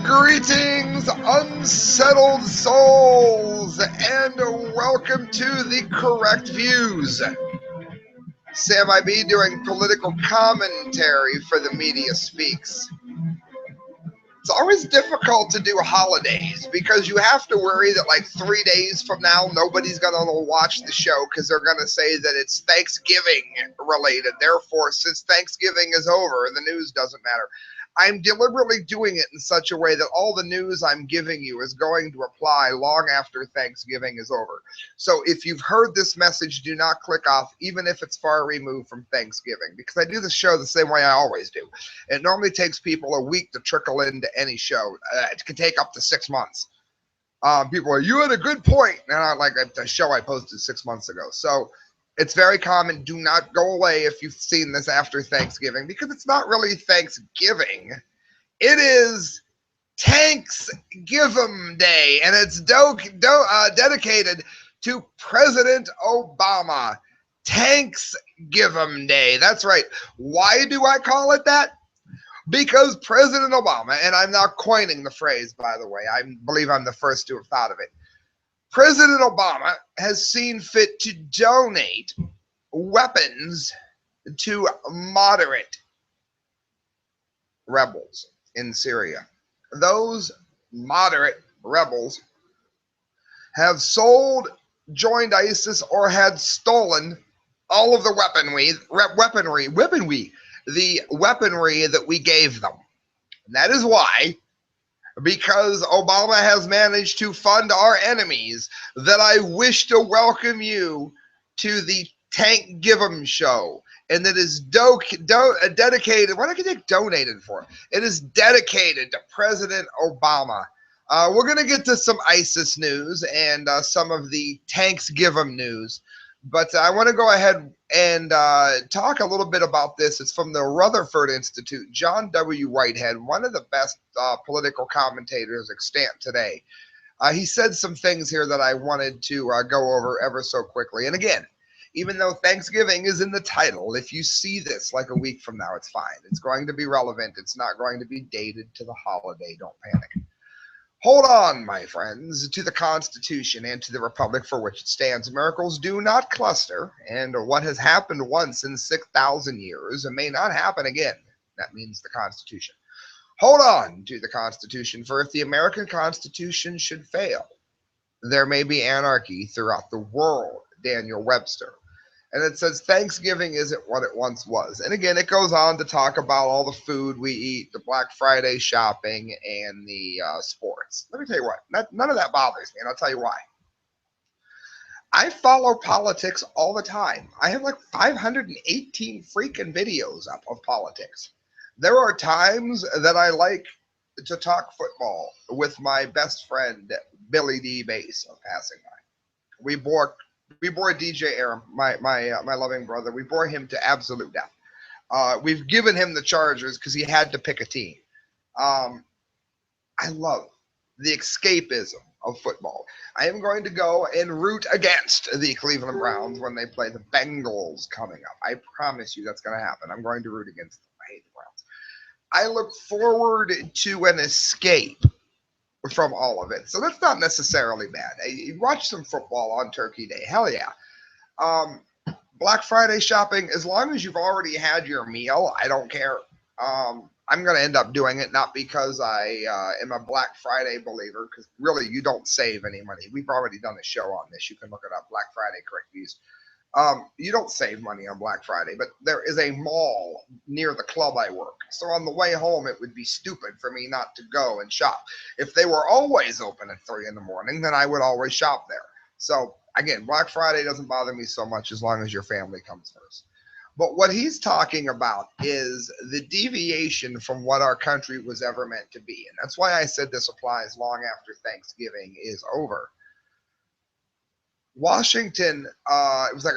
Greetings, unsettled souls, and welcome to the Correct Views. Sam IB doing political commentary for the Media Speaks. It's always difficult to do holidays because you have to worry that like 3 days from now, nobody's going to watch the show because they're going to say that it's Thanksgiving related. Therefore, since Thanksgiving is over, the news doesn't matter. I'm deliberately doing it in such a way that all the news I'm giving you is going to apply long after Thanksgiving is over. So if you've heard this message, do not click off, even if it's far removed from Thanksgiving, because I do the show the same way I always do. It normally takes people a week to trickle into any show. It can take up to 6 months. People are, you had a good point. And I like the show I posted 6 months ago. So it's very common. Do not go away if you've seen this after Thanksgiving, because it's not really Thanksgiving. It is Thanksgiving Day, and it's dedicated to President Obama. Thanksgiving Day. That's right. Why do I call it that? Because President Obama, and I'm not coining the phrase, by the way. I believe I'm the first to have thought of it. President Obama has seen fit to donate weapons to moderate rebels in Syria. Those moderate rebels have sold, joined ISIS, or had stolen all of the weaponry that we gave them. And that is why, because Obama has managed to fund our enemies, that I wish to welcome you to the Thanksgiving show. And that is dedicated, what did I get donated for? It is dedicated to President Obama. We're going to get to some ISIS news and some of the Thanksgiving news. But I want to go ahead and talk a little bit about this. It's from the Rutherford Institute. John W. Whitehead, one of the best political commentators extant today. He said some things here that I wanted to go over ever so quickly. And again, even though Thanksgiving is in the title, if you see this like a week from now, it's fine. It's going to be relevant. It's not going to be dated to the holiday. Don't panic. Hold on, my friends, to the Constitution and to the Republic for which it stands. Miracles do not cluster, and what has happened once in 6,000 years may not happen again. That means the Constitution. Hold on to the Constitution, for if the American Constitution should fail, there may be anarchy throughout the world. Daniel Webster. And it says Thanksgiving isn't what it once was. And again, it goes on to talk about all the food we eat, the Black Friday shopping, and the sports. Let me tell you what, none of that bothers me, and I'll tell you why. I follow politics all the time. I have like 518 freaking videos up of politics. There are times that I like to talk football with my best friend, Billy D. Bass, of passing by. We bore DJ Aram, my loving brother. We bore him to absolute death. We've given him the Chargers because he had to pick a team. I love the escapism of football. I am going to go and root against the Cleveland Browns when they play the Bengals coming up. I promise you that's going to happen. I'm going to root against them. I hate the Browns. I look forward to an escape from all of it. So that's not necessarily bad. You watch some football on Turkey Day. Hell yeah. Black Friday shopping, as long as you've already had your meal, I don't care. I'm going to end up doing it, not because I am a Black Friday believer, because really you don't save any money. We've already done a show on this. You can look it up, Black Friday Correct Views. You don't save money on Black Friday, but there is a mall near the club I work. So on the way home, it would be stupid for me not to go and shop. If they were always open at 3 in the morning, then I would always shop there. So again, Black Friday doesn't bother me so much as long as your family comes first. But what he's talking about is the deviation from what our country was ever meant to be. And that's why I said this applies long after Thanksgiving is over. Washington, it was like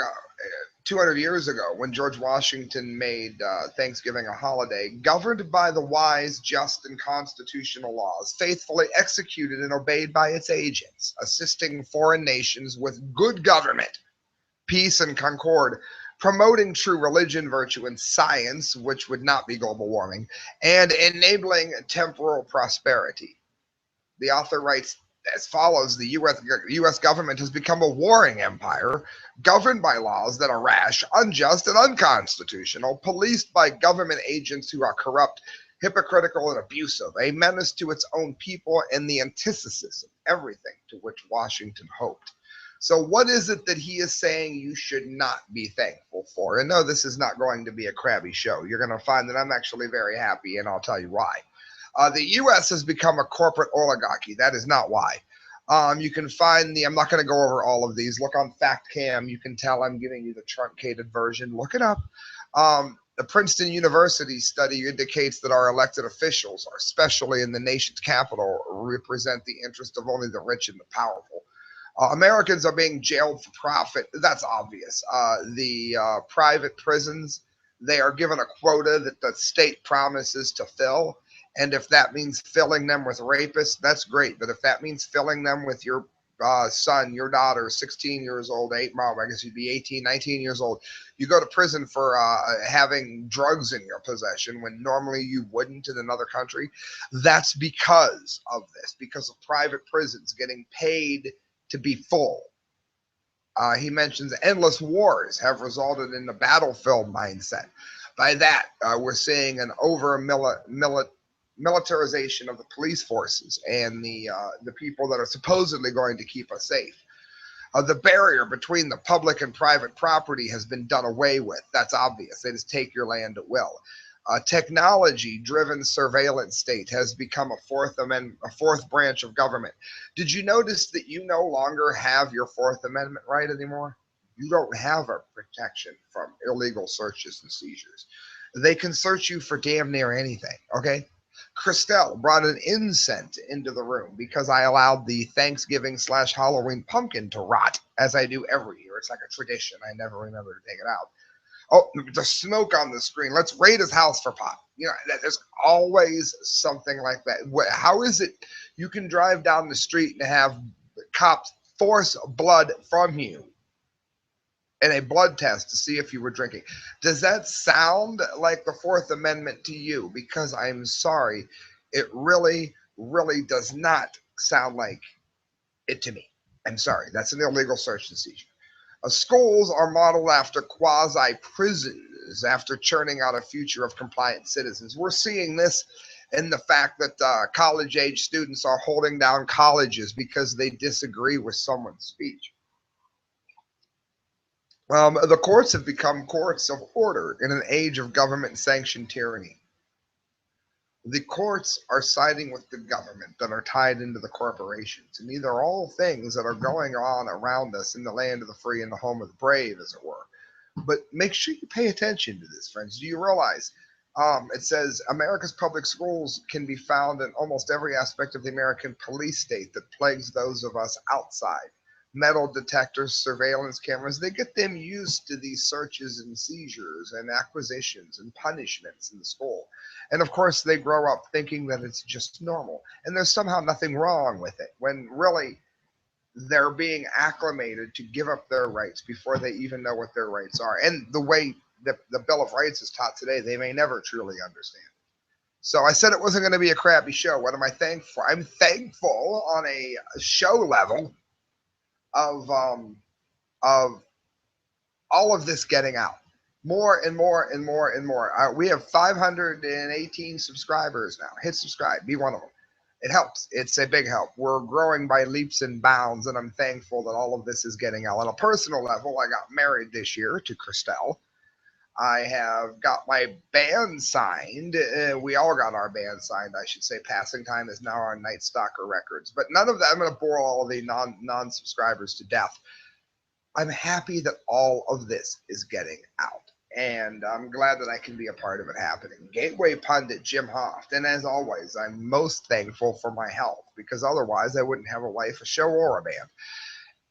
200 years ago when George Washington made Thanksgiving a holiday, governed by the wise, just, and constitutional laws, faithfully executed and obeyed by its agents, assisting foreign nations with good government, peace, and concord, promoting true religion, virtue, and science, which would not be global warming, and enabling temporal prosperity. The author writes as follows: the US government has become a warring empire, governed by laws that are rash, unjust, and unconstitutional, policed by government agents who are corrupt, hypocritical, and abusive, a menace to its own people, and the antithesis of everything to which Washington hoped. So, what is it that he is saying you should not be thankful for? And no, this is not going to be a crabby show. You're going to find that I'm actually very happy, and I'll tell you why. The U.S. has become a corporate oligarchy. That is not why. You can find I'm not going to go over all of these. Look on FactCam. You can tell I'm giving you the truncated version. Look it up. The Princeton University study indicates that our elected officials, especially in the nation's capital, represent the interest of only the rich and the powerful. Americans are being jailed for profit. That's obvious. The private prisons, they are given a quota that the state promises to fill. And if that means filling them with rapists, that's great. But if that means filling them with your son, your daughter, 16 years old, I guess you'd be 18, 19 years old, you go to prison for having drugs in your possession when normally you wouldn't in another country. That's because of this, because of private prisons getting paid to be full. He mentions endless wars have resulted in a battlefield mindset. By that, we're seeing an militarization of the police forces and the people that are supposedly going to keep us safe. The barrier between the public and private property has been done away with. That's obvious. They just take your land at will. Technology-driven surveillance state has become a fourth branch of government. Did you notice that you no longer have your Fourth Amendment right anymore? You don't have a protection from illegal searches and seizures. They can search you for damn near anything, okay? Christelle brought an incense into the room because I allowed the Thanksgiving/Halloween pumpkin to rot, as I do every year. It's like a tradition. I never remember to take it out. Oh, the smoke on the screen. Let's raid his house for pot. You know, there's always something like that. How is it you can drive down the street and have cops force blood from you in a blood test to see if you were drinking? Does that sound like the Fourth Amendment to you? Because I'm sorry, it really, really does not sound like it to me. I'm sorry. That's an illegal search and seizure. Schools are modeled after quasi-prisons after churning out a future of compliant citizens. We're seeing this in the fact that college-age students are holding down colleges because they disagree with someone's speech. The courts have become courts of order in an age of government-sanctioned tyranny. The courts are siding with the government that are tied into the corporations. And these are all things that are going on around us in the land of the free and the home of the brave, as it were. But make sure you pay attention to this, friends. Do you realize it says America's public schools can be found in almost every aspect of the American police state that plagues those of us outside. Metal detectors, surveillance cameras, they get them used to these searches and seizures and acquisitions and punishments in the school. And of course, they grow up thinking that it's just normal. And there's somehow nothing wrong with it, when really they're being acclimated to give up their rights before they even know what their rights are. And the way the Bill of Rights is taught today, they may never truly understand. So I said it wasn't going to be a crappy show. What am I thankful for? I'm thankful on a show level of all of this getting out. More and more and more and more. We have 518 subscribers now. Hit subscribe. Be one of them. It helps. It's a big help. We're growing by leaps and bounds, and I'm thankful that all of this is getting out. On a personal level, I got married this year to Christelle. I have got my band signed. We all got our band signed, I should say. Passing Time is now on Night Stalker Records. But none of that. I'm going to bore all of the non-subscribers to death. I'm happy that all of this is getting out. And I'm glad that I can be a part of it happening. Gateway Pundit Jim Hoft. And as always, I'm most thankful for my health, because otherwise I wouldn't have a life, a show, or a band.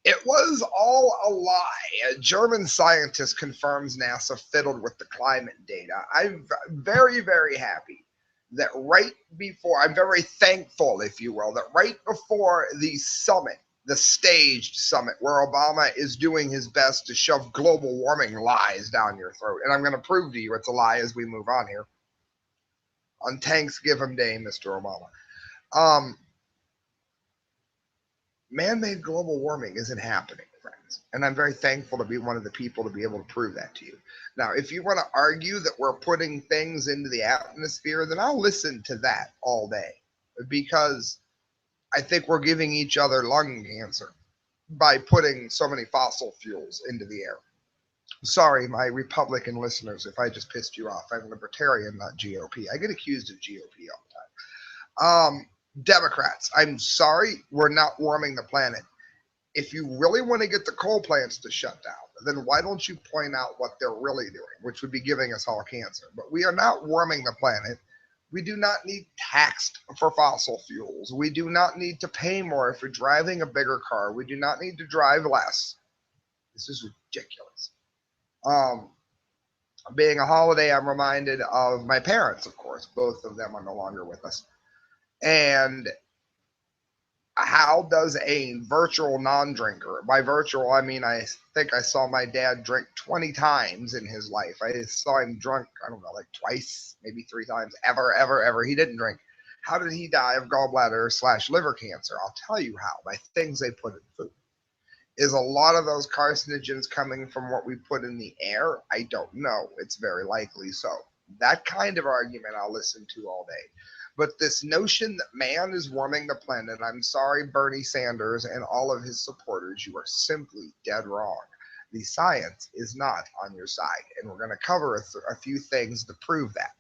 It was all a lie. A German scientist confirms NASA fiddled with the climate data. I'm very, very happy that I'm very thankful, if you will, that right before the summit the staged summit where Obama is doing his best to shove global warming lies down your throat. And I'm going to prove to you it's a lie as we move on here. On Thanksgiving Day, Mr. Obama. Man-made global warming isn't happening, friends. And I'm very thankful to be one of the people to be able to prove that to you. Now, if you want to argue that we're putting things into the atmosphere, then I'll listen to that all day. Because I think we're giving each other lung cancer by putting so many fossil fuels into the air. Sorry, my Republican listeners, if I just pissed you off. I'm libertarian, not GOP. I get accused of GOP all the time. Democrats, I'm sorry, we're not warming the planet. If you really want to get the coal plants to shut down, then why don't you point out what they're really doing, which would be giving us all cancer? But we are not warming the planet. We do not need taxed for fossil fuels. We do not need to pay more if you're driving a bigger car. We do not need to drive less. This is ridiculous. Being a holiday, I'm reminded of my parents, of course. Both of them are no longer with us. And how does a virtual non-drinker, by virtual, I mean, I think I saw my dad drink 20 times in his life. I saw him drunk, I don't know, like twice, maybe 3 times, ever. He didn't drink. How did he die of gallbladder/liver cancer? I'll tell you how, by things they put in food. Is a lot of those carcinogens coming from what we put in the air? I don't know. It's very likely so. That kind of argument I'll listen to all day. But this notion that man is warming the planet, I'm sorry, Bernie Sanders and all of his supporters, you are simply dead wrong. The science is not on your side. And we're going to cover a few things to prove that.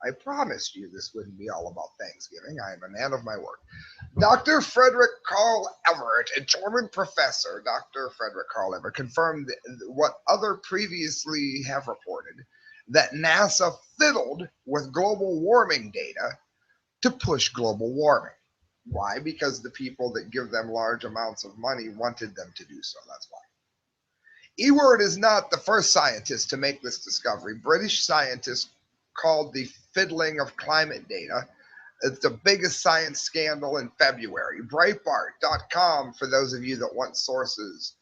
I promised you this wouldn't be all about Thanksgiving. I am a man of my word. Dr. Frederick Carl Everett, a German professor, Dr. Frederick Carl Everett, confirmed what other previously have reported, that NASA fiddled with global warming data to push global warming. Why? Because the people that give them large amounts of money wanted them to do so. That's why. Ewert is not the first scientist to make this discovery. British scientists called the fiddling of climate data. It's the biggest science scandal in February. Breitbart.com for those of you that want sources.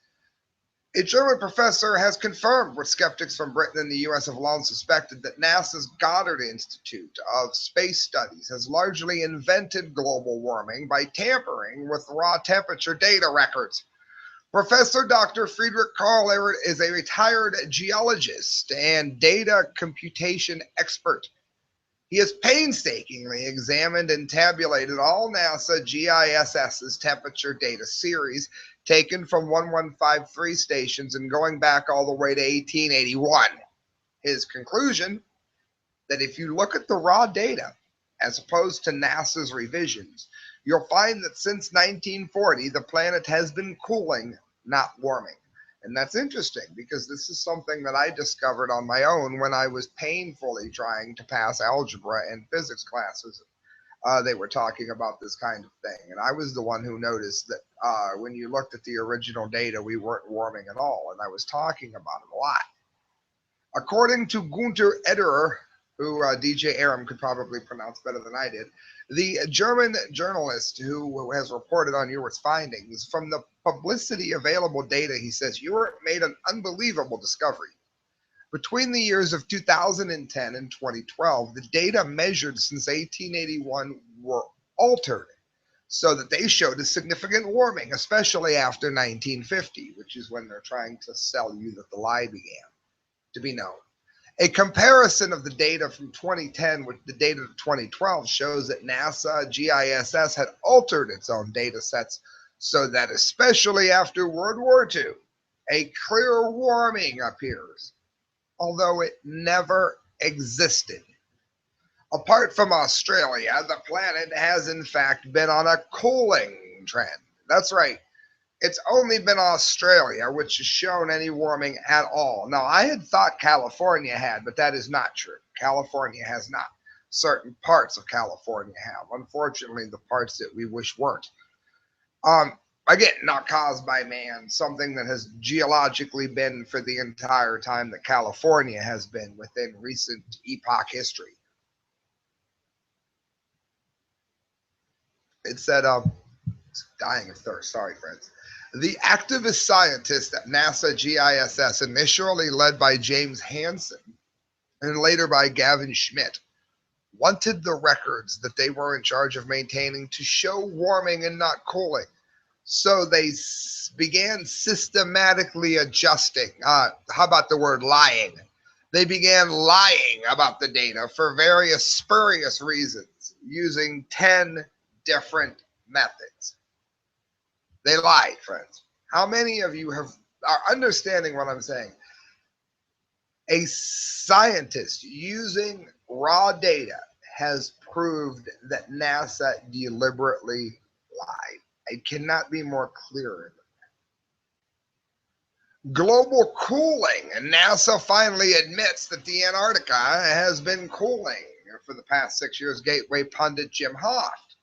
A German professor has confirmed what skeptics from Britain and the US have long suspected, that NASA's Goddard Institute of Space Studies has largely invented global warming by tampering with raw temperature data records. Professor Dr. Friedrich Karl Everett is a retired geologist and data computation expert. He has painstakingly examined and tabulated all NASA GISS's temperature data series taken from 1153 stations and going back all the way to 1881. His conclusion, that if you look at the raw data as opposed to NASA's revisions, you'll find that since 1940, the planet has been cooling, not warming. And that's interesting because this is something that I discovered on my own when I was painfully trying to pass algebra and physics classes. They were talking about this kind of thing. And I was the one who noticed that when you looked at the original data, we weren't warming at all. And I was talking about it a lot. According to Gunter Ederer, who DJ Aram could probably pronounce better than I did, the German journalist who has reported on Ewert's findings, from the publicity available data, he says, Ewert made an unbelievable discovery. Between the years of 2010 and 2012, the data measured since 1881 were altered so that they showed a significant warming, especially after 1950, which is when they're trying to sell you that the lie began to be known. A comparison of the data from 2010 with the data of 2012 shows that NASA GISS had altered its own data sets so that, especially after World War II, a clear warming appears, although it never existed. Apart from Australia, the planet has in fact been on a cooling trend. That's right. It's only been Australia which has shown any warming at all. Now, I had thought California had, but that is not true. California has not. Certain parts of California have. Unfortunately, the parts that we wish weren't. Again, not caused by man, something that has geologically been for the entire time that California has been within recent epoch history. It said, Dying of thirst. Sorry, friends. The activist scientists at NASA GISS, initially led by James Hansen and later by Gavin Schmidt, wanted the records that they were in charge of maintaining to show warming and not cooling. So they began systematically adjusting. How about the word lying? They began lying about the data for various spurious reasons using 10 different methods. They lied, friends. How many of you are understanding what I'm saying? A scientist using raw data has proved that NASA deliberately lied. It cannot be more clear. Global cooling, and NASA finally admits that the Antarctica has been cooling for the past 6 years. Gateway pundit Jim Hoft.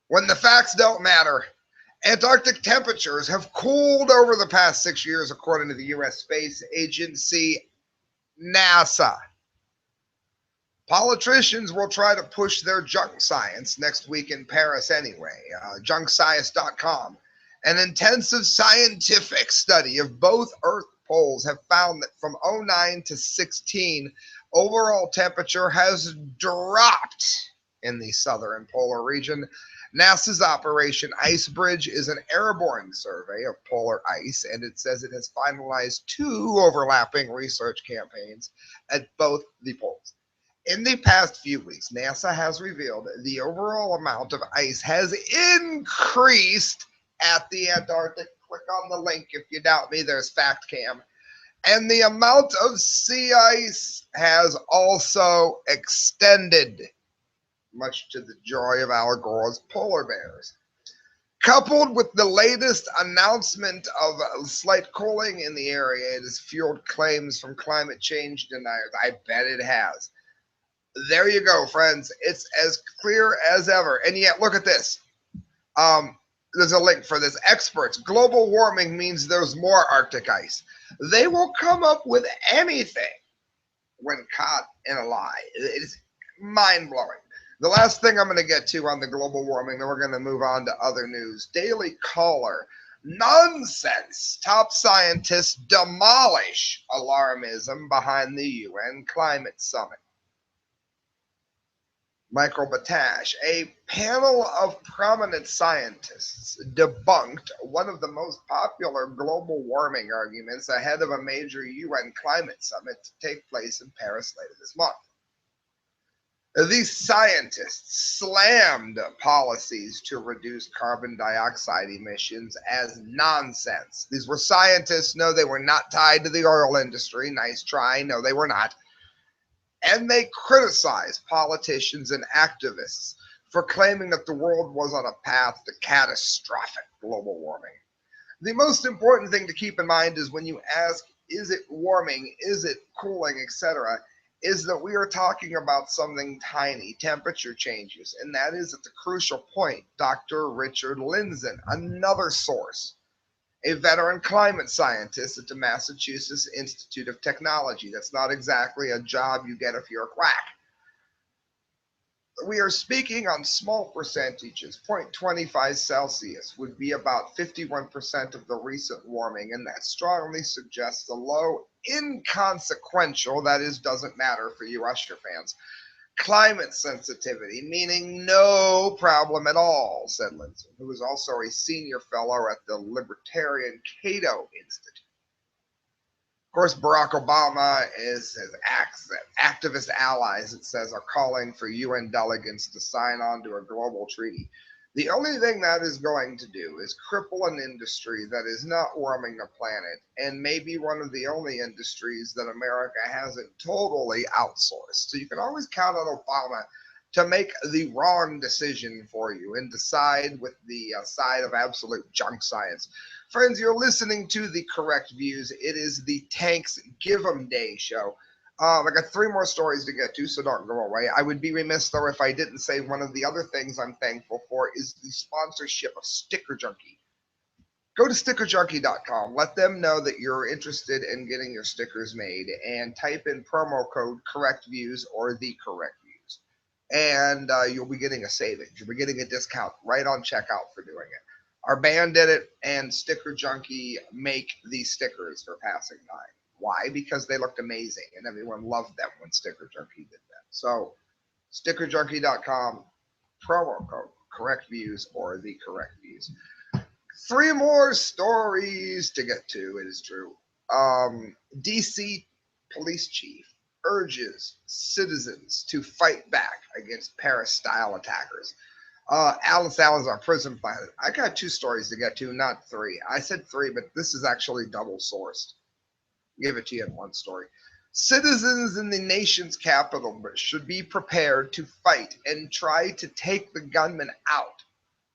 When the facts don't matter, Antarctic temperatures have cooled over the past 6 years, according to the U.S. Space Agency, NASA. Politicians will try to push their junk science next week in Paris anyway. Junkscience.com. An intensive scientific study of both Earth poles have found that from 09 to 16, overall temperature has dropped in the southern polar region. NASA's Operation Icebridge is an airborne survey of polar ice, and it says it has finalized 2 overlapping research campaigns at both the poles. In the past few weeks, NASA has revealed the overall amount of ice has increased at the Antarctic. Click on the link if you doubt me. There's FactCam. And the amount of sea ice has also extended, much to the joy of Al Gore's polar bears. Coupled with the latest announcement of slight cooling in the area, it has fueled claims from climate change deniers. I bet it has. There you go, friends. It's as clear as ever. And yet, look at this. There's a link for this. Experts, global warming means there's more Arctic ice. They will come up with anything when caught in a lie. It's mind-blowing. The last thing I'm going to get to on the global warming, then we're going to move on to other news. Daily Caller. Nonsense. Top scientists demolish alarmism behind the UN climate summit. Michael Batash, a panel of prominent scientists debunked one of the most popular global warming arguments ahead of a major UN climate summit to take place in Paris later this month. These scientists slammed policies to reduce carbon dioxide emissions as nonsense. These were scientists. No, they were not tied to the oil industry. Nice try. No, they were not. And they criticized politicians and activists for claiming that the world was on a path to catastrophic global warming. The most important thing to keep in mind is when you ask, is it warming, is it cooling, etc., is that we are talking about something tiny, temperature changes, and that is at the crucial point. Dr. Richard Lindzen, another source, a veteran climate scientist at the Massachusetts Institute of Technology. That's not exactly a job you get if you're a quack. We are speaking on small percentages. 0.25 Celsius would be about 51% of the recent warming, and that strongly suggests a low, inconsequential, that is, doesn't matter for you Usher fans, climate sensitivity, meaning no problem at all, said Lindzen, who is also a senior fellow at the Libertarian Cato Institute. Of course, Barack Obama is his activist allies, it says, are calling for UN delegates to sign on to a global treaty. The only thing that is going to do is cripple an industry that is not warming the planet and maybe one of the only industries that America hasn't totally outsourced. So you can always count on Obama to make the wrong decision for you and decide with the side of absolute junk science. Friends, you're listening to The Correct Views. It is the Tanks Give 'em Day show. I got 3 more stories to get to, so don't go away. I would be remiss, though, if I didn't say one of the other things I'm thankful for is the sponsorship of Sticker Junkie. Go to stickerjunkie.com. Let them know that you're interested in getting your stickers made and type in promo code Correct Views or The Correct Views. and you'll be getting a savings. You'll be getting a discount right on checkout for doing it. Our band did it, and Sticker Junkie make these stickers for passing time. Why? Because they looked amazing, and everyone loved them when Sticker Junkie did them. So, stickerjunkie.com, promo code correct views or the correct views. 3 more stories to get to. It is true. DC police chief urges citizens to fight back against Paris-style attackers. Alice Allen's our prison planet. I got 2 stories to get to, not 3. I said 3, but this is actually double sourced. Give it to you in one story. Citizens in the nation's capital should be prepared to fight and try to take the gunman out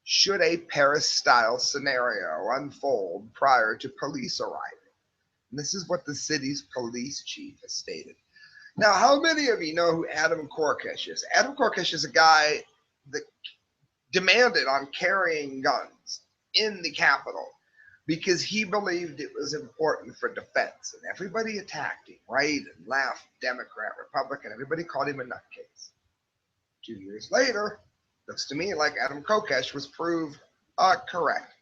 should a Paris-style scenario unfold prior to police arriving. And this is what the city's police chief has stated. Now, how many of you know who Adam Korkish is? Adam Korkish is a guy that demanded on carrying guns in the Capitol because he believed it was important for defense. And everybody attacked him, right? And laughed, Democrat, Republican. Everybody called him a nutcase. 2 years later, looks to me like Adam Kokesh was proved correct.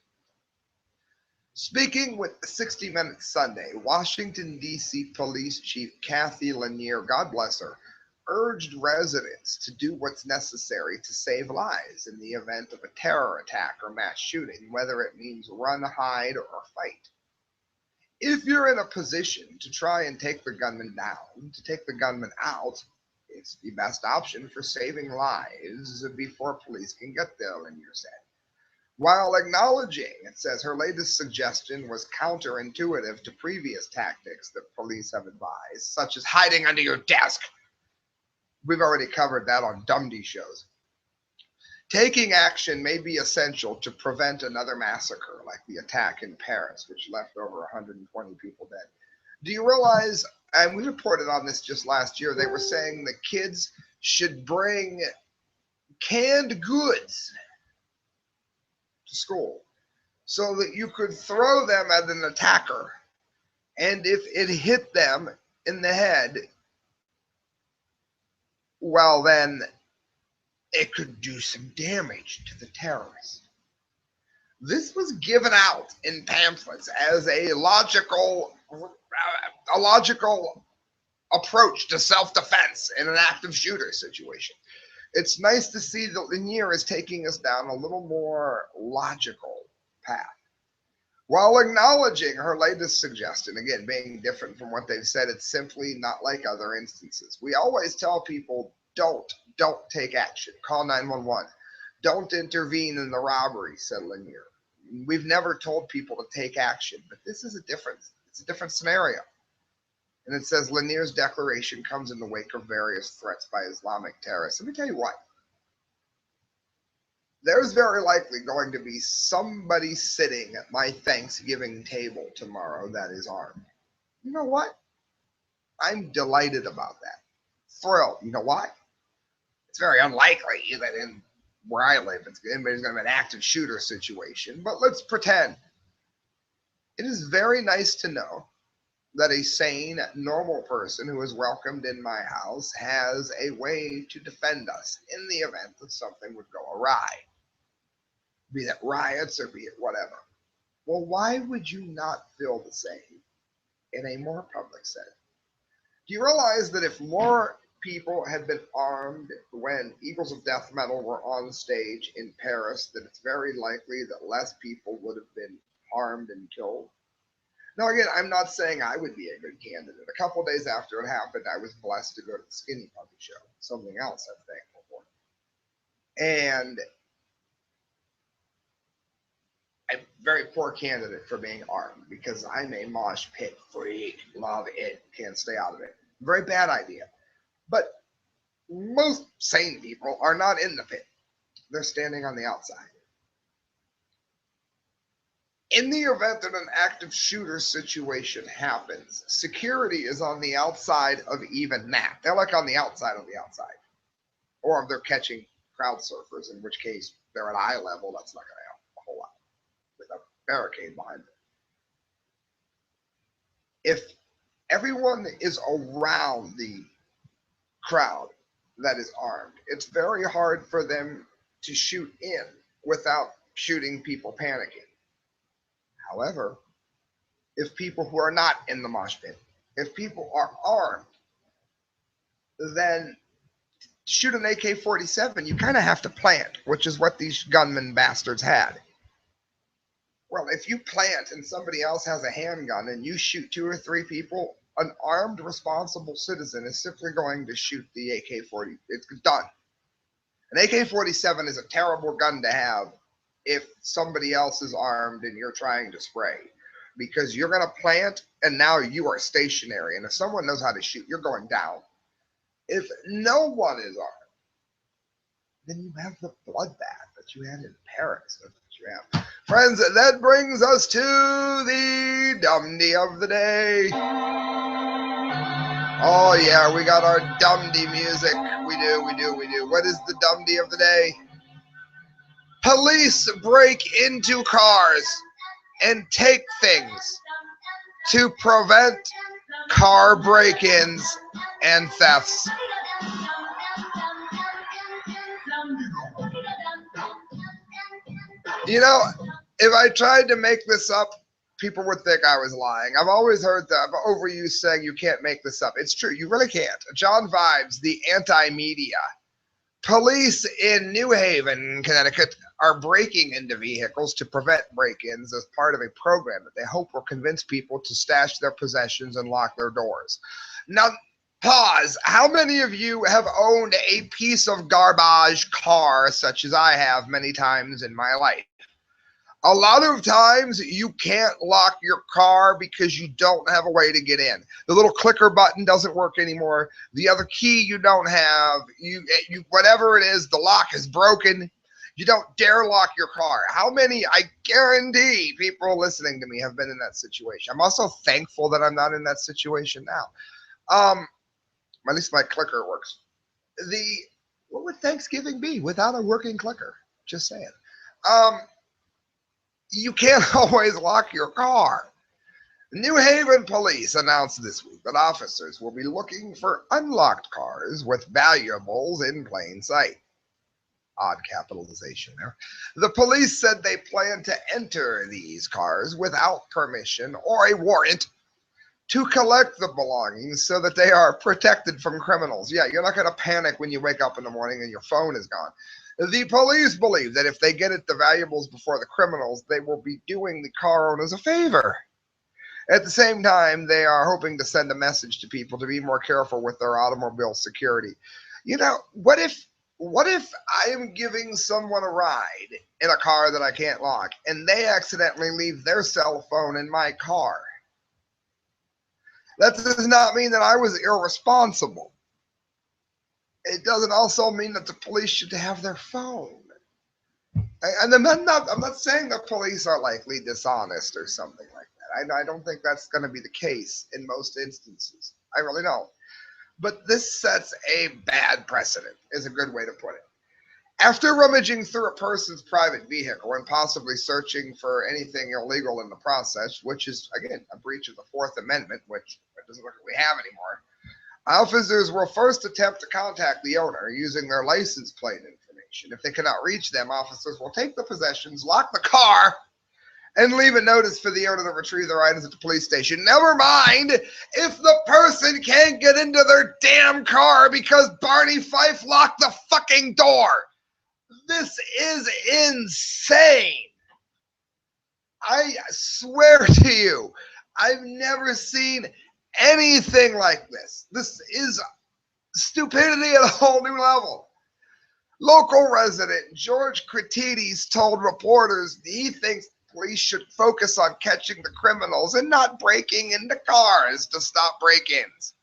Speaking with 60 Minutes Sunday, Washington, D.C. Police Chief Kathy Lanier, God bless her, urged residents to do what's necessary to save lives in the event of a terror attack or mass shooting, whether it means run, hide, or fight. If you're in a position to try and take the gunman down, to take the gunman out, it's the best option for saving lives before police can get there, Lanier said. While acknowledging, it says, her latest suggestion was counterintuitive to previous tactics that police have advised, such as hiding under your desk. We've already covered that on DUMBDEE shows. Taking action may be essential to prevent another massacre like the attack in Paris, which left over 120 people dead. Do you realize, and we reported on this just last year, they were saying that kids should bring canned goods to school so that you could throw them at an attacker, and if it hit them in the head, well, then it could do some damage to the terrorists. This was given out in pamphlets as a logical approach to self-defense in an active shooter situation. It's nice to see that Lanier is taking us down a little more logical path. While acknowledging her latest suggestion, again, being different from what they've said, it's simply not like other instances. We always tell people, don't take action. Call 911. Don't intervene in the robbery, said Lanier. We've never told people to take action, but this is it's a different scenario. And it says Lanier's declaration comes in the wake of various threats by Islamic terrorists. Let me tell you what. There's very likely going to be somebody sitting at my Thanksgiving table tomorrow that is armed. You know what? I'm delighted about that. Thrilled. You know why? It's very unlikely that in where I live, anybody's going to have an active shooter situation. But let's pretend. It is very nice to know that a sane, normal person who is welcomed in my house has a way to defend us in the event that something would go awry. Be it riots or be it whatever. Well, why would you not feel the same in a more public setting? Do you realize that if more people had been armed when Eagles of Death Metal were on stage in Paris, that it's very likely that less people would have been harmed and killed? Now, again, I'm not saying I would be a good candidate. A couple days after it happened, I was blessed to go to the Skinny Puppy show, something else I'm thankful for. And I'm a very poor candidate for being armed because I'm a mosh pit freak, love it, can't stay out of it. Very bad idea. But most sane people are not in the pit. They're standing on the outside. In the event that an active shooter situation happens, security is on the outside of even that. They're like on the outside of the outside. Or if they're catching crowd surfers, in which case they're at eye level, that's not going to help a whole lot with a barricade behind them. If everyone is around the crowd that is armed. It's very hard for them to shoot in without shooting people panicking. However, if people who are not in the mosh pit, if people are armed, then shoot an AK-47, you kind of have to plant, which is what these gunman bastards had. Well, if you plant and somebody else has a handgun and you shoot 2 or 3 people, an armed, responsible citizen is simply going to shoot the AK-40. It's done. An AK-47 is a terrible gun to have if somebody else is armed and you're trying to spray, because you're going to plant and now you are stationary. And if someone knows how to shoot, you're going down. If no one is armed, then you have the bloodbath that you had in Paris. That's what you have. Friends, that brings us to the DUMBDEE of the day. Oh yeah, we got our DUMBDEE music. We do. What is the DUMBDEE of the day? Police break into cars and take things to prevent car break-ins and thefts. You know, if I tried to make this up, people would think I was lying. I've always heard the overused saying you can't make this up. It's true. You really can't. John Vibes, the anti-media. Police in New Haven, Connecticut, are breaking into vehicles to prevent break-ins as part of a program that they hope will convince people to stash their possessions and lock their doors. Now, pause. How many of you have owned a piece of garbage car such as I have many times in my life? A lot of times you can't lock your car because you don't have a way to get in. The little clicker button doesn't work anymore. The other key you don't have. You whatever it is, the lock is broken. You don't dare lock your car. How many, I guarantee people listening to me have been in that situation. I'm also thankful that I'm not in that situation now. At least my clicker works. What would Thanksgiving be without a working clicker? Just saying. You can't always lock your car. New Haven police announced this week that officers will be looking for unlocked cars with valuables in plain sight. Odd capitalization there. The police said they plan to enter these cars without permission or a warrant to collect the belongings so that they are protected from criminals. Yeah, you're not going to panic when you wake up in the morning and your phone is gone. The police believe that if they get at the valuables before the criminals, they will be doing the car owners a favor. At the same time, they are hoping to send a message to people to be more careful with their automobile security. You know, what if I am giving someone a ride in a car that I can't lock and they accidentally leave their cell phone in my car? That does not mean that I was irresponsible. It doesn't also mean that the police should have their phone. And I'm not saying the police are likely dishonest or something like that. I don't think that's going to be the case in most instances. I really don't. But this sets a bad precedent, is a good way to put it. After rummaging through a person's private vehicle and possibly searching for anything illegal in the process, which is, again, a breach of the Fourth Amendment, which doesn't look like we have anymore, officers will first attempt to contact the owner using their license plate information. If they cannot reach them, officers will take the possessions, lock the car, and leave a notice for the owner to retrieve their items at the police station. Never mind if the person can't get into their damn car because Barney Fife locked the fucking door. This is insane. I swear to you, I've never seen anything like this. This is stupidity at a whole new level. Local resident George Cretides told reporters he thinks police should focus on catching the criminals and not breaking into cars to stop break-ins.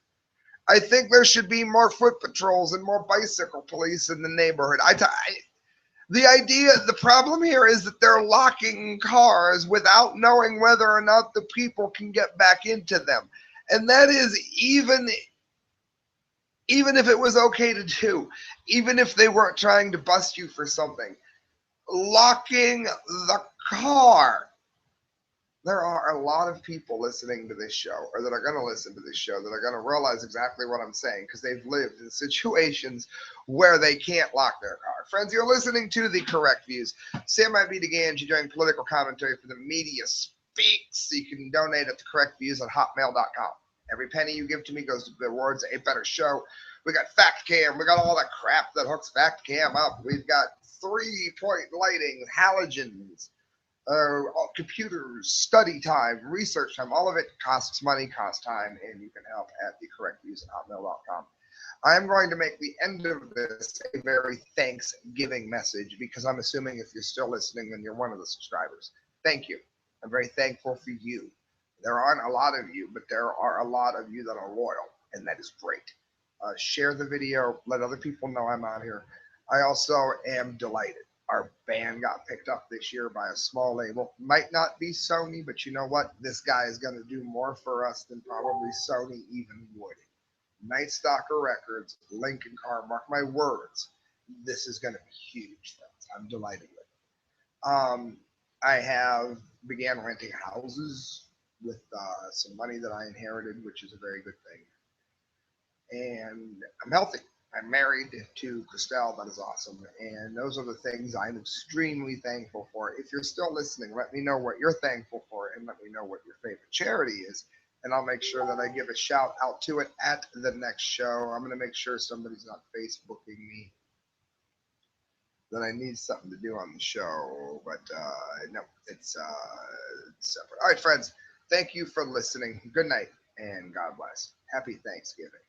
I think there should be more foot patrols and more bicycle police in the neighborhood. The problem here is that they're locking cars without knowing whether or not the people can get back into them. And that is even if it was okay to do, even if they weren't trying to bust you for something, locking the car. there are a lot of people listening to this show, or that are going to listen to this show, that are going to realize exactly what I'm saying because they've lived in situations where they can't lock their car. Friends, you're listening to The Correct Views. Sam might be the Gangi doing political commentary for the media speaks. You can donate at thecorrectviews@hotmail.com. Every penny you give to me goes towards a better show. We got Fact Cam. We got all that crap that hooks Fact Cam up. We've got 3-point lighting, halogens, computers, study time, research time. All of it costs money, costs time, and you can help at thecorrectviews@hotmail.com. I am going to make the end of this a very Thanksgiving message because I'm assuming if you're still listening, then you're one of the subscribers. Thank you. I'm very thankful for you. There aren't a lot of you, but there are a lot of you that are loyal, and that is great. Share the video. Let other people know I'm out here. I also am delighted. Our band got picked up this year by a small label. Might not be Sony, but you know what? This guy is going to do more for us than probably Sony even would. Night Stalker Records, Lincoln Car, mark my words. This is going to be huge, friends. I'm delighted with it. I have began renting houses with some money that I inherited, which is a very good thing. And I'm healthy. I'm married to Christelle. That is awesome. And those are the things I'm extremely thankful for. If you're still listening, let me know what you're thankful for and let me know what your favorite charity is. And I'll make sure that I give a shout out to it at the next show. I'm going to make sure somebody's not Facebooking me that I need something to do on the show. But no, it's separate. All right, friends. Thank you for listening. Good night and God bless. Happy Thanksgiving.